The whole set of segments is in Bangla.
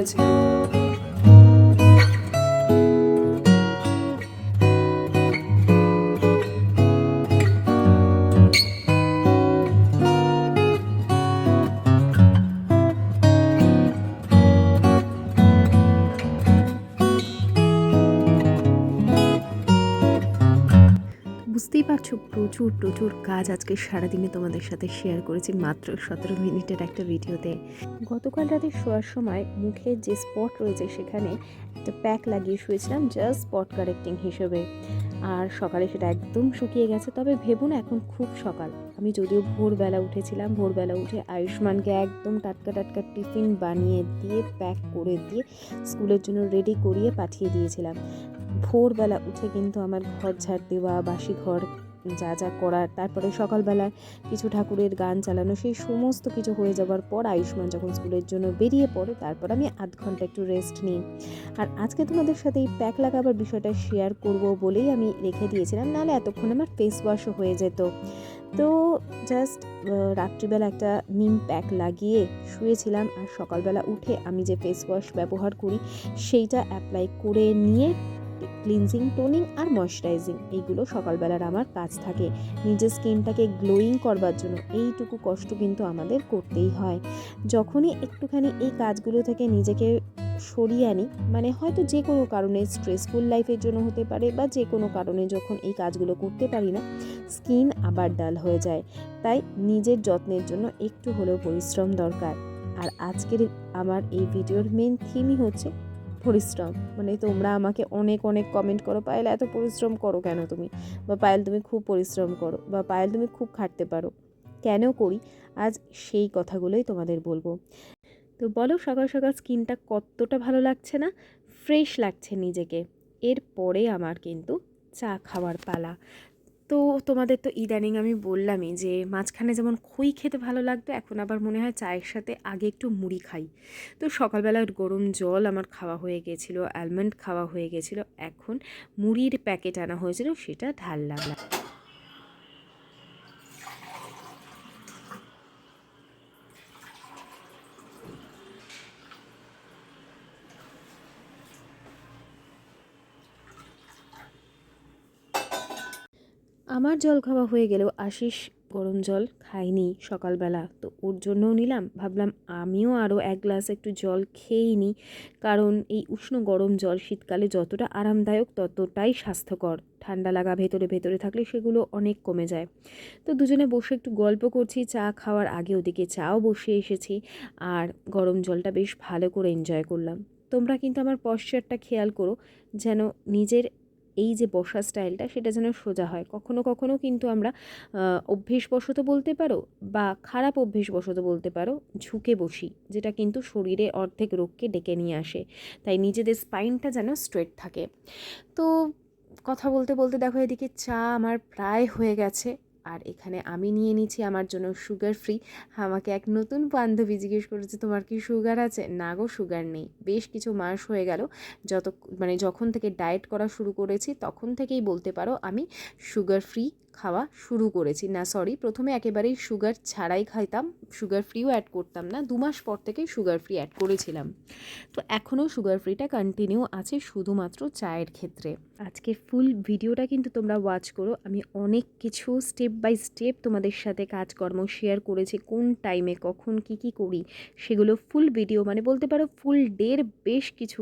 হয়েছে। বুঝতেই পারছো প্রচুর প্রচুর কাজ আজকে সারাদিনে তোমাদের সাথে শেয়ার করেছি মাত্র 17 মিনিটের একটা ভিডিওতে। গতকাল রাতে শোয়ার সময় মুখে যে স্পট রয়েছে সেখানে একটা প্যাক লাগিয়ে শুয়েছিলাম জাস্ট স্পট কারেক্টিং হিসেবে, আর সকালে সেটা একদম শুকিয়ে গেছে। তবে ভেবো না এখন খুব সকাল, আমি যদিও ভোরবেলা উঠেছিলাম, ভোরবেলা উঠে আয়ুষ্মানকে একদম টাটকা টাটকা টিফিন বানিয়ে দিয়ে প্যাক করে দিয়ে স্কুলের জন্য রেডি করিয়ে পাঠিয়ে দিয়েছিলাম। ভোরবেলা উঠে কিন্তু আমার ঘর ঝাড় দেওয়া, বাসি ঘর যা যা করার, তারপরে সকালবেলা কিছু ঠাকুরের গান চালানো, সেই সমস্ত কিছু হয়ে যাওয়ার পর আয়ুষ্মান যখন স্কুলের জন্য বেরিয়ে পড়ে তারপর আমি আধ ঘন্টা একটু রেস্ট নিই। আর আজকে তোমাদের সাথে এই প্যাক লাগাবার বিষয়টা শেয়ার করব বলেই আমি রেখে দিয়েছিলাম, নাহলে এতক্ষণ আমার ফেস ওয়াশও হয়ে যেত। তো জাস্ট রাত্রিবেলা একটা নিম প্যাক লাগিয়ে শুয়েছিলাম, আর সকালবেলা উঠে আমি যে ফেস ওয়াশ ব্যবহার করি সেইটা অ্যাপ্লাই করে নিয়ে ক্লিনজিং, টোনিং আর ময়শ্চারাইজিং এইগুলো সকালবেলার আমার কাজ থাকে। নিজের স্কিনটাকে গ্লোয়িং করবার জন্য এইটুকু কষ্ট কিন্তু আমাদের করতেই হয়। যখনই একটুখানি এই কাজগুলো থেকে নিজেকে সরিয়ে আনি, মানে হয়তো যে কোনো কারণে স্ট্রেসফুল লাইফের জন্য হতে পারে বা যে কোনো কারণে যখন এই কাজগুলো করতে পারি না, স্কিন আবার ডাল হয়ে যায়। তাই নিজের যত্নের জন্য একটু হলেও পরিশ্রম দরকার। আর আজকের আমার এই ভিডিওর মেন থিমই হচ্ছে পরিশ্রম। মানে তোমরা আমাকে অনেক অনেক কমেন্ট করো, পায়েল এত পরিশ্রম করো কেন তুমি, বা পায়েল তুমি খুব পরিশ্রম করো, বা পায়েল তুমি খুব খাটতে পারো। কেন করি আজ সেই কথাগুলোই তোমাদের বলবো। তো বলো, সকাল সকাল স্কিনটা কতটা ভালো লাগছে না, ফ্রেশ লাগছে নিজেকে। এরপরে আমার কিন্তু চা খাওয়ার পালা। তো তোমাদের তো ইদানিং আমি বললামই যে মাঝখানে যেমন খই খেতে ভালো লাগতো, এখন আবার মনে হয় চায়ের সাথে আগে একটু মুড়ি খাই। তো সকালবেলা গরম জল আমার খাওয়া হয়ে গেছিলো, অ্যালমন্ড খাওয়া হয়ে গেছিলো, এখন মুড়ির প্যাকেট আনা হয়েছিল সেটা ঢাললাম। আমার জল খাওয়া হয়ে গেলেও আশিস গরম জল খাইনি সকালবেলা, তো ওর জন্যও নিলাম। ভাবলাম আমিও আরও এক গ্লাস একটু জল খেয়েই নিই, কারণ এই উষ্ণ গরম জল শীতকালে যতটা আরামদায়ক ততটাই স্বাস্থ্যকর। ঠান্ডা লাগা ভেতরে ভেতরে থাকলে সেগুলো অনেক কমে যায়। তো দুজনে বসে একটু গল্প করছি, চা খাওয়ার আগে ওদিকে চাও বসিয়ে এসেছি, আর গরম জলটা বেশ ভালো করে এনজয় করলাম। তোমরা কিন্তু আমার পশ্চারটা খেয়াল করো, যেন নিজের এই যে বসার স্টাইলটা সেটা যেন সোজা হয়। কখনো কখনো কিন্তু আমরা অভ্যেসবশত বলতে পারো বা খারাপ অভ্যেসবশত বলতে পারো ঝুঁকে বসি, যেটা কিন্তু শরীরে অর্ধেক রোগকে ডেকে নিয়ে আসে। তাই নিজেদের স্পাইনটা যেন স্ট্রেট থাকে। তো কথা বলতে বলতে দেখো এদিকে চা আমার প্রায় হয়ে গেছে, আর এখানে আমি নিয়ে নিচ্ছি আমার জন্য সুগার ফ্রি। আমাকে এক নতুন বান্ধবী জিজ্ঞেস করেছে তোমার কি সুগার আছে? না গো, সুগার নেই। বেশ কিছু মাস হয়ে গেল, যখন থেকে ডায়েট করা শুরু করেছি তখন থেকেই বলতে পারো আমি সুগার ফ্রি খাওয়া শুরু করেছি। না সরি, প্রথমে একেবারেই সুগার ছাড়াই খাইতাম, সুগার ফ্রিও অ্যাড করতাম না। 2 মাস পর থেকেই সুগার ফ্রি অ্যাড করেছিলাম। তো এখনও সুগার ফ্রিটা কন্টিনিউ আছে শুধুমাত্র চায়ের ক্ষেত্রে। আজকে ফুল ভিডিওটা কিন্তু তোমরা ওয়াচ করো, আমি অনেক কিছু স্টেপ বাই স্টেপ তোমাদের সাথে কাজকর্ম শেয়ার করেছি, কোন টাইমে কখন কি কি করি সেগুলো ফুল ভিডিও, মানে বলতে পারো ফুল ডের বেশ কিছু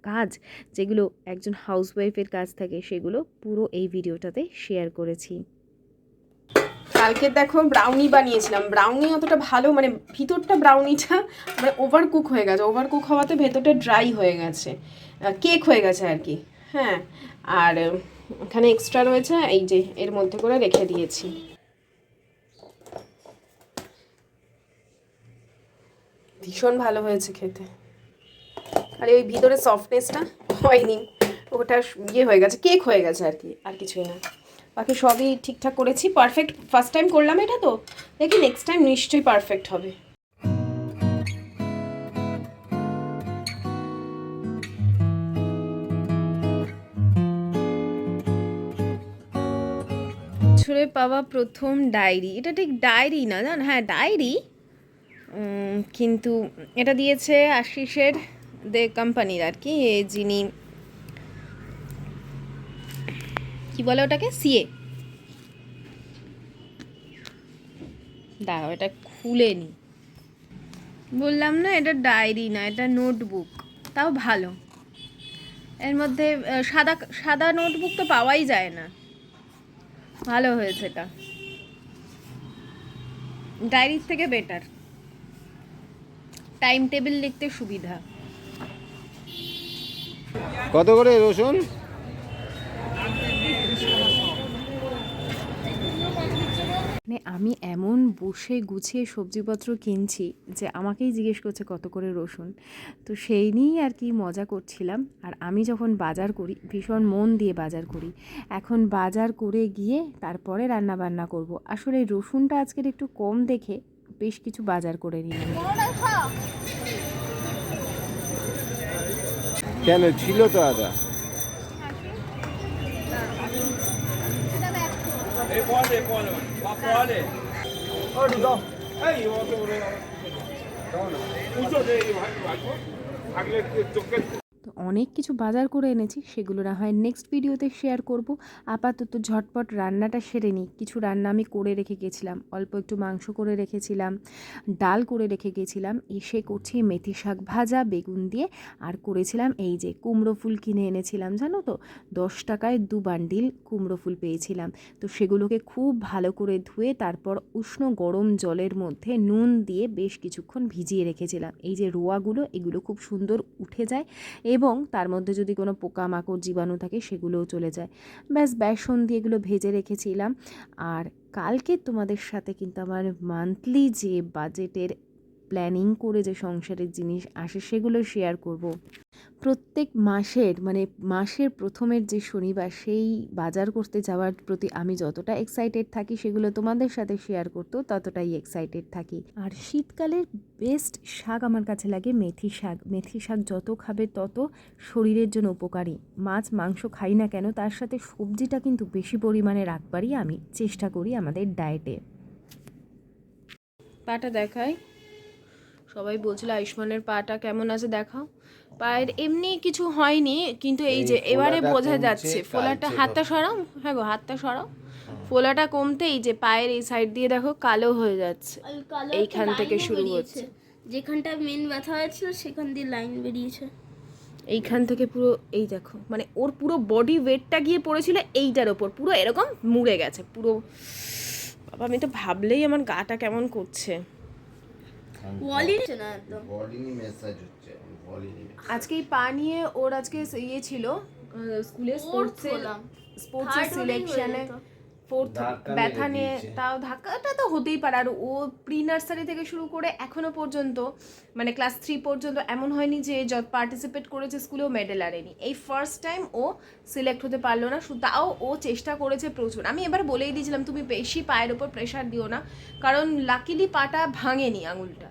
কাজ যেগুলো একজন হাউসওয়াইফের কাজ থাকে সেগুলো পুরো এই ভিডিওটাতে শেয়ার করেছি। কালকে দেখো ব্রাউনি বানিয়েছিলাম, ব্রাউনি অতটা ভালো, মানে ভিতরটা ব্রাউনিটা মানে ওভার কুক হয়ে গেছে, ওভার কুক হওয়াতে ভেতরটা ড্রাই হয়ে গেছে, কেক হয়ে গেছে আর কি। হ্যাঁ, আর এখানে এক্সট্রা রয়েছে, এই যে এর মধ্যে করে রেখে দিয়েছি। ভীষণ ভালো হয়েছে খেতে, আর ওই ভিতরে সফটনেসটা হয়নি, ওটা ইয়ে হয়ে গেছে, কেক হয়ে গেছে আর কি, আর কিছুই না। বাকি সবই ঠিকঠাক করেছি, পারফেক্ট। ফার্স্ট টাইম করলাম এটা, তো দেখি নেক্সট টাইম নিশ্চয়ই পারফেক্ট হবে। ছুঁড়ে পাওয়া প্রথম ডায়েরি, এটা ঠিক ডায়েরি না, জান, হ্যাঁ ডায়েরি, কিন্তু এটা দিয়েছে আশিসের দে কোম্পানির আর কি, যিনি কি বলে ওটাকে, সিএ। দাঁড়াও এটা খুলে নি, বললাম না এটা ডায়েরি না, এটা নোটবুক, তাও ভালো। এর মধ্যে সাদা সাদা নোটবুক তো পাওয়াই যায় না, ভালো হয়েছে এটা, ডায়েরির থেকে বেটার, টাইম টেবিল লিখতে সুবিধা। কত করে রসুন? মানে আমি এমন বসে গুছিয়ে সবজিপত্র কিনছি যে আমাকেই জিজ্ঞেস করছে কত করে রসুন। তো সেই নিয়েই আর কি মজা করছিলাম। আর আমি যখন বাজার করি ভীষণ মন দিয়ে বাজার করি, এখন বাজার করে গিয়ে তারপরে রান্না বান্না করব। আসলে রসুনটা আজকের একটু কম দেখে বেশ কিছু বাজার করে নিলাম। কেন ছিল তো আদা? তো অনেক কিছু বাজার করে এনেছি, সেগুলো না হয় নেক্সট ভিডিওতে শেয়ার করব। আপাতত ঝটপট রান্নাটা সেরে নিই। কিছু রান্না আমি করে রেখে গেছিলাম, অল্প একটু মাংস করে রেখেছিলাম, ডাল করে রেখে গেছিলাম। এসে করছি মেথি শাক ভাজা বেগুন দিয়ে, আর করেছিলাম এই যে কুমড়ো ফুল কিনে এনেছিলাম, জানো তো 10 টাকায় 2 বান্ডিল কুমড়ো ফুল পেয়েছিলাম। তো সেগুলোকে খুব ভালো করে ধুয়ে তারপর উষ্ণ গরম জলের মধ্যে নুন দিয়ে বেশ কিছুক্ষণ ভিজিয়ে রেখেছিলাম। এই যে রোয়াগুলো, এগুলো খুব সুন্দর উঠে যায় এবং তার মধ্যে যদি কোনো পোকামাকড় জীবাণু থাকে সেগুলোও চলে যায়। ব্যাস বেসন দিয়ে এগুলো ভেজে রেখেছিলাম। আর কালকে তোমাদের সাথে কিন্তু আমার মান্থলি যে বাজেটের প্ল্যানিং করে যে সংসারের জিনিস আসে সেগুলো শেয়ার করব। প্রত্যেক মাসের মানে মাসের প্রথমের যে শনিবার, সেই বাজার করতে যাওয়ার প্রতি আমি যতটা এক্সাইটেড থাকি সেগুলো তোমাদের সাথে শেয়ার করতেও ততটাই এক্সাইটেড থাকি। আর শীতকালের বেস্ট শাক আমার কাছে লাগে মেথি শাক। মেথি শাক যত খাবে তত শরীরের জন্য উপকারী। মাছ মাংস খাই না কেন, তার সাথে সবজিটা কিন্তু বেশি পরিমাণে রাখবারই আমি চেষ্টা করি আমাদের ডায়েটে। পাটা দেখাই, সবাই বলছিল আয়ুষ্মানের পাটা কেমন আছে, দেখাও। পায়ের এমনি কিছু হয়নি, কিন্তু এই যে এবারে বোঝা যাচ্ছে ফোলাটা, হাতটা সরাও, হ্যাঁ গো হাতটা সরাও, ফোলাটা কমতে এই যে পায়ের এই সাইড দিয়ে দেখো কালো হয়ে যাচ্ছে, এইখান থেকে শুরু হচ্ছে, যেখানটা মেন ব্যথা হয়েছিল সেখান দিয়ে লাইন বেরিয়েছে, এইখান থেকে পুরো এই দেখো, মানে ওর পুরো বডি ওয়েটটা গিয়ে পড়েছিল এইটার ওপর, পুরো এরকম মুড়ে গেছে পুরো। বাবা আমি তো ভাবলেই আমার গাটা কেমন করছে। আজকে এই পা নিয়ে ওর আজকে ইয়ে ছিল স্কুলে, স্পোর্টসের সিলেকশনে ফোর্থ, ব্যথা নিয়ে, তাও ধাক্কাটা তো হতেই পারে। আর ও প্রি নার্সারি থেকে শুরু করে এখনো পর্যন্ত মানে ক্লাস 3 পর্যন্ত এমন হয়নি যে পার্টিসিপেট করেছে স্কুলেও মেডেল আনেনি। এই ফার্স্ট টাইম ও সিলেক্ট হতে পারলো না, তাও ও চেষ্টা করেছে প্রচুর। আমি এবার বলেই দিয়েছিলাম তুমি বেশি পায়ের ওপর প্রেশার দিও না, কারণ লাকিলি পাটা ভাঙেনি আঙুলটা।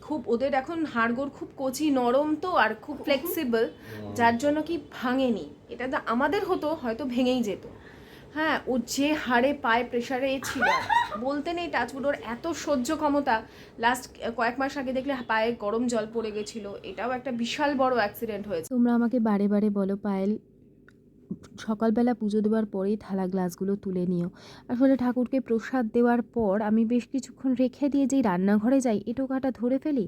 খুব ওদের এখন হাড়গোড় খুব কচি নরম তো, আর খুব ফ্লেক্সিবল, যার জন্য কি ভাঙেনি। এটা তো আমাদের হতো হয়তো ভেঙেই যেত। হ্যাঁ, ও যে হাড়ে পায়ে প্রেশারে ছিল বলতে নেই, টাচউড ওর এত সহ্য ক্ষমতা। লাস্ট কয়েক মাস আগে দেখলে পায়ে গরম জল পড়ে গেছিল, এটাও একটা বিশাল বড় অ্যাক্সিডেন্ট হয়েছে। তোমরা আমাকে বারে বারে বলো পায়েল সকালবেলা পুজো দেওয়ার পরেই থালা গ্লাসগুলো তুলে নিও। আসলে ঠাকুরকে প্রসাদ দেওয়ার পর আমি বেশ কিছুক্ষণ রেখে দিয়ে যেই রান্নাঘরে যাই, এঁটো কাটা ধরে ফেলি,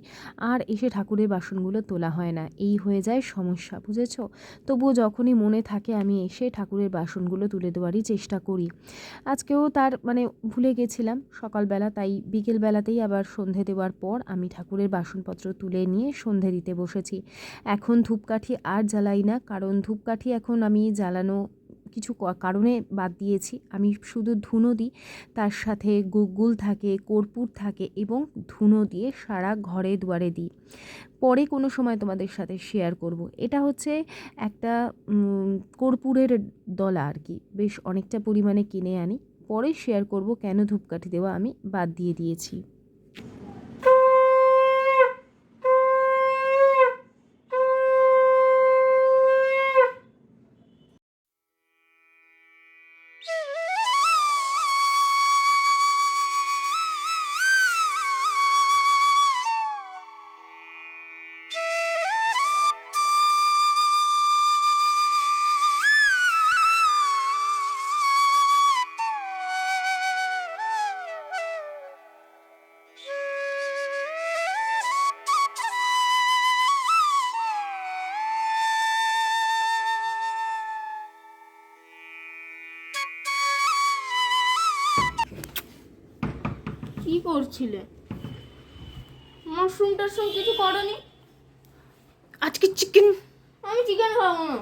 আর এসে ঠাকুরের বাসনগুলো তোলা হয় না, এই হয়ে যায় সমস্যা, বুঝেছো? তবুও যখনই মনে থাকে আমি এসে ঠাকুরের বাসনগুলো তুলে দেওয়ারই চেষ্টা করি। আজকেও তার মানে ভুলে গেছিলাম সকালবেলা, তাই বিকেলবেলাতেই আবার সন্ধে দেওয়ার পর আমি ঠাকুরের বাসনপত্র তুলে নিয়ে সন্ধে দিতে বসেছি। এখন ধূপকাঠি আর জ্বালাই না, কারণ ধূপকাঠি এখন আমি জ্বালানো কিছু কারণে বাদ দিয়েছি। আমি শুধু ধুনো দিই, তার সাথে গুগ্গুল থাকে, কর্পূর থাকে, এবং ধুনো দিয়ে সারা ঘরে দুয়ারে দিই। পরে কোনো সময় তোমাদের সাথে শেয়ার করব। এটা হচ্ছে একটা কর্পূরের দলা আর কি, বেশ অনেকটা পরিমাণে কিনে আনি, পরে শেয়ার করব কেন ধূপকাঠি দেওয়া আমি বাদ দিয়ে দিয়েছি। কি করছিলে? মাশরুম টাশরুম কিছু করনি? আজকে চিকেন, আমি চিকেন খাবো না।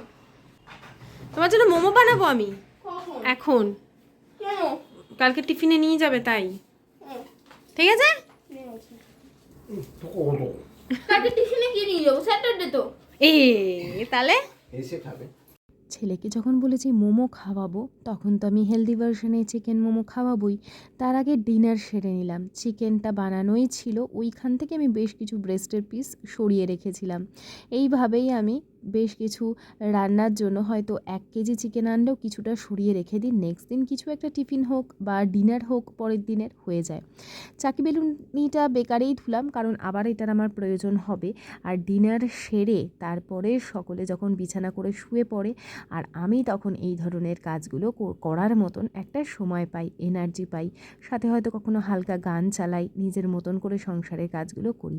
তোমার জন্য মোমো বানাবো আমি কখন? এখন। কেন? কালকে টিফিনে নিয়ে যাবে তাই। ঠিক আছে? কালকে টিফিনে কি নিয়ে যাবো? স্যাটারডে তো। এ তাহলে এসে খাবে। ছেলেকে যখন বলেছি মোমো খাওয়াবো তখন তো আমি হেলদি ভার্সনে চিকেন মোমো খাওয়াবোই। তার আগে ডিনার সেরে নিলাম। চিকেনটা বানানোই ছিল, ওইখান থেকে আমি বেশ কিছু ব্রেস্টের পিস সরিয়ে রেখেছিলাম। এইভাবেই আমি বেশ কিছু রান্নার জন্য হয়তো 1 কেজি চিকেন আনলেও কিছুটা সরিয়ে রেখে দিই, নেক্সট দিন কিছু একটা টিফিন হোক বা ডিনার হোক পরের দিনের হয়ে যায়। চাকি বেলুনিটা বেকারেই ধুলাম, কারণ আবার এটার আমার প্রয়োজন হবে। আর ডিনার সেরে তারপরে সকলে যখন বিছানা করে শুয়ে পড়ে আর আমি তখন এই ধরনের কাজগুলো করার মতন একটা সময় পাই, এনার্জি পাই, সাথে হয়তো কখনো হালকা গান চালাই, নিজের মতন করে সংসারের কাজগুলো করি।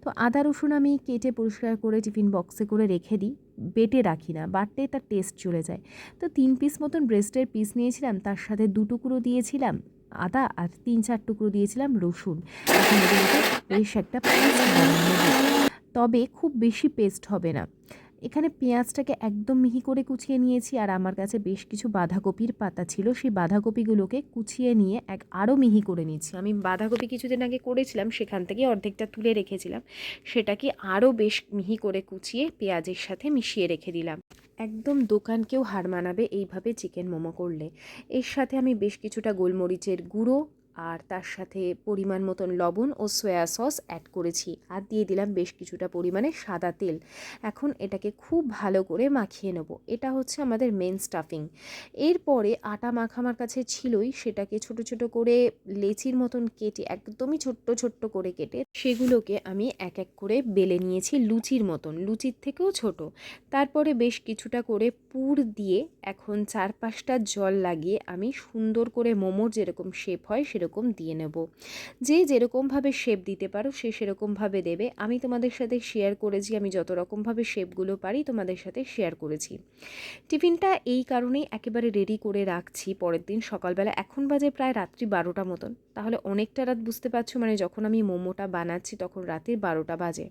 তো আদা রসুন আমি কেটে পরিষ্কার করে টিফিন বক্সে করে রেখে দিই, বেটে রাখি না, বাটলে তার টেস্ট চলে যায়। তো 3 পিস মতন ব্রেস্টের পিস নিয়েছিলাম, তার সাথে 2 টুকরো দিয়েছিলাম আদা আর 3-4 টুকরো দিয়েছিলাম রসুন। এখন এগুলোকে বেশ একটা পেস্ট বানানো হবে, তবে খুব বেশি পেস্ট হবে না। এখানে পেঁয়াজটাকে একদম মিহি করে কুচিয়ে নিয়েছি, আর আমার কাছে বেশ কিছু বাঁধাকপির পাতা ছিল, সেই বাঁধাকপিগুলোকে কুচিয়ে নিয়ে আরও মিহি করে নিচ্ছি। আমি বাঁধাকপি কিছুদিন আগে করেছিলাম, সেখান থেকে অর্ধেকটা তুলে রেখেছিলাম, সেটাকে আরও বেশ মিহি করে কুচিয়ে পেঁয়াজের সাথে মিশিয়ে রেখে দিলাম। একদম দোকানকেও হার মানাবে এইভাবে চিকেন মোমো করলে। এর সাথে আমি বেশ কিছুটা গোলমরিচের গুঁড়ো আর তার সাথে পরিমাণ মতন লবণ ও সয়া সস অ্যাড করেছি, আর দিয়ে দিলাম বেশ কিছুটা পরিমাণে সাদা তেল। এখন এটাকে খুব ভালো করে মাখিয়ে নেব। এটা হচ্ছে আমাদের মেন স্টাফিং। এরপরে আটা মাখা আমার কাছে ছিলই, সেটাকে ছোট ছোট করে লেচির মতন কেটে, একদমই ছোট্ট ছোট্ট করে কেটে সেগুলোকে আমি এক এক করে বেলে নিয়েছি লুচির মতন, লুচির থেকেও ছোট। তারপরে বেশ কিছুটা করে পুর দিয়ে এখন 4-5টা জল লাগিয়ে আমি সুন্দর করে মোমোর যেরকম শেপ হয় সেরকম দিয়ে নেব। যে যেরকমভাবে শেপ দিতে পারো সে সেরকমভাবে দেবে। আমি তোমাদের সাথে শেয়ার করেছি, আমি যত রকমভাবে শেপগুলো পারি তোমাদের সাথে শেয়ার করেছি। টিফিনটা এই কারণেই একেবারে রেডি করে রাখছি পরের দিন সকালবেলা। এখন বাজে প্রায় রাত্রি 12টা মতন, তাহলে অনেকটা রাত বুঝতে পারছো, মানে যখন আমি মোমোটা বানাচ্ছি তখন রাতের 12টা বাজে।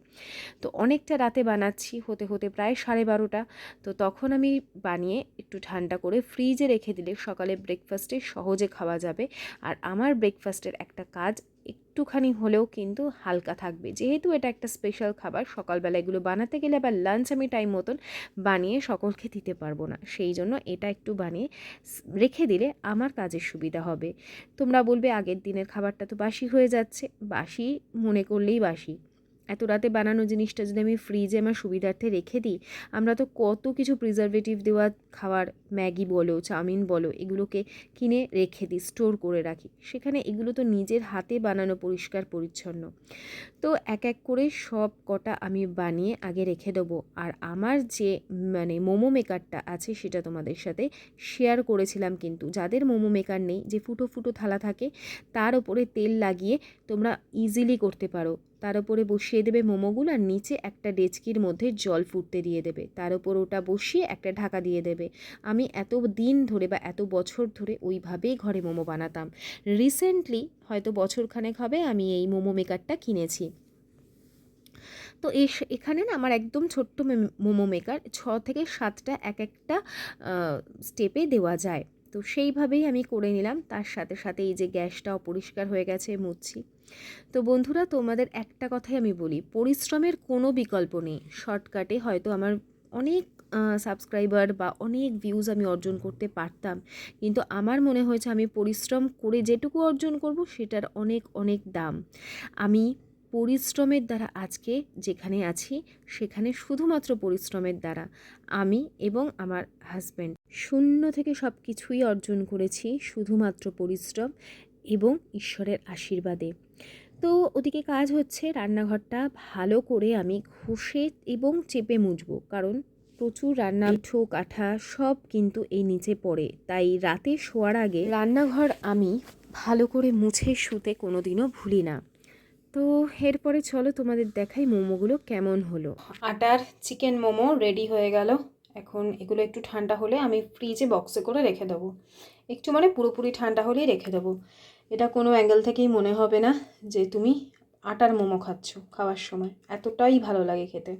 তো অনেকটা রাতে বানাচ্ছি, হতে হতে প্রায় 12:30। তো তখন আমি বানিয়ে একটু ঠান্ডা করে ফ্রিজে রেখে দিলে সকালে ব্রেকফাস্টে সহজে খাওয়া যাবে। আর আমার ব্রেকফাস্টের একটা কাজ একটুখানি হলেও কিন্তু হালকা থাকবে, যেহেতু এটা একটা স্পেশাল খাবার। সকালবেলা এগুলো বানাতে গেলে আবার লাঞ্চ আমি টাইম মতন বানিয়ে সকলকে দিতে পারবো না, সেই জন্য এটা একটু বানিয়ে রেখে দিলে আমার কাজের সুবিধা হবে। তোমরা বলবে আগের দিনের খাবারটা তো বাসি হয়ে যাচ্ছে, বাসি মনে করলেই বাসি। এত রাতে বানানো জিনিসটা যদি আমি ফ্রিজে আমার সুবিধার্থে রেখে দিই, আমরা তো কত কিছু প্রিজারভেটিভ দেওয়া খাবার, ম্যাগি বলো, চাউমিন বলো, এগুলোকে কিনে রেখে দিই, স্টোর করে রাখি। সেখানে এগুলো তো নিজের হাতে বানানো, পরিষ্কার পরিচ্ছন্ন। তো এক এক করে সব কটা আমি বানিয়ে আগে রেখে দেবো। আর আমার যে মানে মোমো মেকারটা আছে সেটা তোমাদের সাথে শেয়ার করেছিলাম, কিন্তু যাদের মোমো মেকার নেই, যে ফুটো ফুটো থালা থাকে তার ওপরে তেল লাগিয়ে তোমরা ইজিলি করতে পারো। তার উপরে বসিয়ে দেবে মোমোগুলো, আর নিচে একটা ডেচকির মধ্যে জল ফুটতে দিয়ে দেবে, তার উপর ওটা বসিয়ে একটা ঢাকা দিয়ে দেবে। আমি এত দিন ধরে বা এত বছর ধরে ওইভাবেই ঘরে মোমো বানাতাম। রিসেন্টলি হয়তো বছরখানেক হবে আমি এই মোমো মেকারটা কিনেছি। তো এখানে না আমার একদম ছোট্ট মোমো মেকার, 6 থেকে 7টা এক একটা স্টেপে দেওয়া যায়। তো সেইভাবেই আমি করে নিলাম। তার সাথে সাথে এই যে গ্যাসটা অপরিষ্কার হয়ে গেছে, মুছছি। তো বন্ধুরা, তোমাদের একটা কথাই আমি বলি, পরিশ্রমের কোনো বিকল্প নেই। শর্টকাটে হয়তো আমার অনেক সাবস্ক্রাইবার বা অনেক ভিউজ আমি অর্জন করতে পারতাম, কিন্তু আমার মনে হয়েছে আমি পরিশ্রম করে যেটুকু অর্জন করব সেটার অনেক অনেক দাম। আমি পরিশ্রমের দ্বারা আজকে যেখানে আছি, সেখানে শুধুমাত্র পরিশ্রমের দ্বারা আমি এবং আমার হাজব্যান্ড শূন্য থেকে সব কিছুই অর্জন করেছি, শুধুমাত্র পরিশ্রম এবং ঈশ্বরের আশীর্বাদে। তো ওদিকে কাজ হচ্ছে, রান্নাঘরটা ভালো করে আমি ঘষে এবং চেপে মুছবো, কারণ প্রচুর রান্না, ঠো কাঠা সব কিন্তু এই নিচে পড়ে। তাই রাতে শোয়ার আগে রান্নাঘর আমি ভালো করে মুছে শুতে কোনোদিনও ভুলি না। তো এরপরে চলো তোমাদের দেখাই মোমোগুলো কেমন হলো। আটার চিকেন মোমো রেডি হয়ে গেল। এখন এগুলো একটু ঠান্ডা হলে আমি ফ্রিজে বক্সে করে রেখে দেবো। একটু মানে পুরোপুরি ঠান্ডা হলেই রেখে দেবো। এটা কোনো অ্যাঙ্গেল থেকেই মনে হবে না যে তুমি আটার মোমো খাচ্ছ খাওয়ার সময়। এতটাই ভালো লাগে খেতে।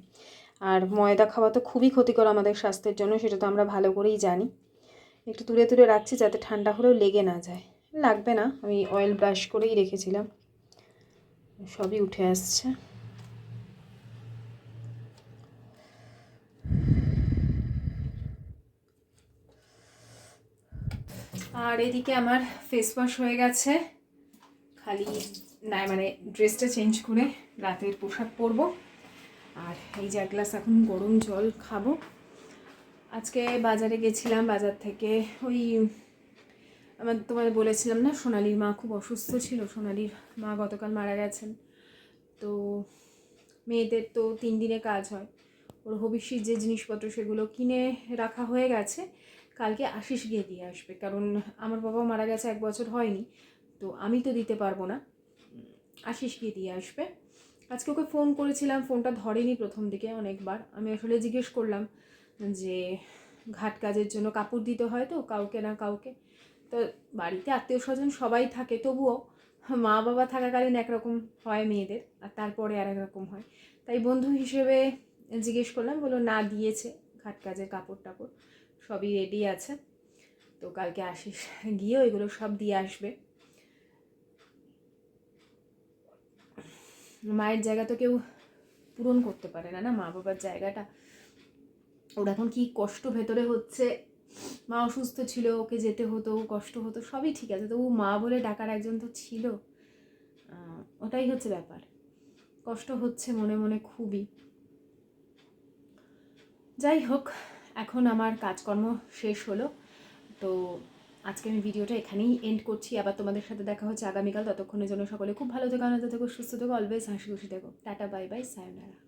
আর ময়দা খাওয়া তো খুবই ক্ষতিকর আমাদের স্বাস্থ্যের জন্য, সেটা তো আমরা ভালো করেই জানি। একটু তুলে তুলে রাখছি যাতে ঠান্ডা হলেও লেগে না যায়। লাগবে না, আমি অয়েল ব্রাশ করেই রেখেছিলাম। সবই উঠে আসছে। আর এদিকে আমার ফেস ওয়াশ হয়ে গেছে, খালি না মানে ড্রেসটা চেঞ্জ করে রাতের পোশাক পরবো। আর এই যে এক গ্লাস এখন গরম জল খাবো। আজকে বাজারে গেছিলাম, বাজার থেকে ওই তোমায় বলেছিলাম না সোনালির মা খুব অসুস্থ ছিল। সোনালির মা গতকাল মারা গেছেন। তো মেয়েদের তো 3 দিনে কাজ হয়, ওর ভবিষ্যৎ যে জিনিসপত্র সেগুলো কিনে রাখা হয়ে গেছে। কালকে আশিস গিয়ে দিয়ে আসবে, কারণ আমার বাবাও মারা গেছে 1 বছর হয়নি, তো আমি তো দিতে পারবো না, আশিস গিয়ে দিয়ে আসবে। আজকে ওকে ফোন করেছিলাম, ফোনটা ধরেনি প্রথম দিকে অনেকবার। আমি আসলে জিজ্ঞেস করলাম যে ঘাট কাজের জন্য কাপড় দিতে হয় তো কাউকে না কাউকে, তো বাড়িতে আত্মীয় স্বজন সবাই থাকে, তবুও মা বাবা থাকাকালীন একরকম হয় মেয়েদের, আর তারপরে আর একরকম হয়। তাই বন্ধু হিসেবে জিজ্ঞেস করলাম, বললো না দিয়েছে, ঘাট কাজের কাপড় টাপড় সবই রেডি আছে। তো কালকে আসিস গিয়েও এগুলো সব দিয়ে আসবে। মায়ের জায়গা তো কেউ পূরণ করতে পারে না, না মা বাবার জায়গাটা। ওর এখন কি কষ্ট ভেতরে হচ্ছে, মা অসুস্থ ছিল, ওকে যেতে হতো, কষ্ট হতো, সবই ঠিক আছে, তবু মা বলে ডাকার একজন তো ছিল। ওটাই হচ্ছে ব্যাপার, কষ্ট হচ্ছে মনে মনে খুবই। যাই হোক, এখন আমার কাজকর্ম শেষ হলো, তো আজকে আমি ভিডিওটা এখানেই এন্ড করছি। আবার তোমাদের সাথে দেখা হচ্ছে আগামীকাল। ততক্ষণের জন্য সকলে খুব ভালো থেকো, আনন্দ থেকো, সুস্থ থেকো, অলওয়েজ হাসি খুশি থেকো। Tata, bye bye, সায়োনারা।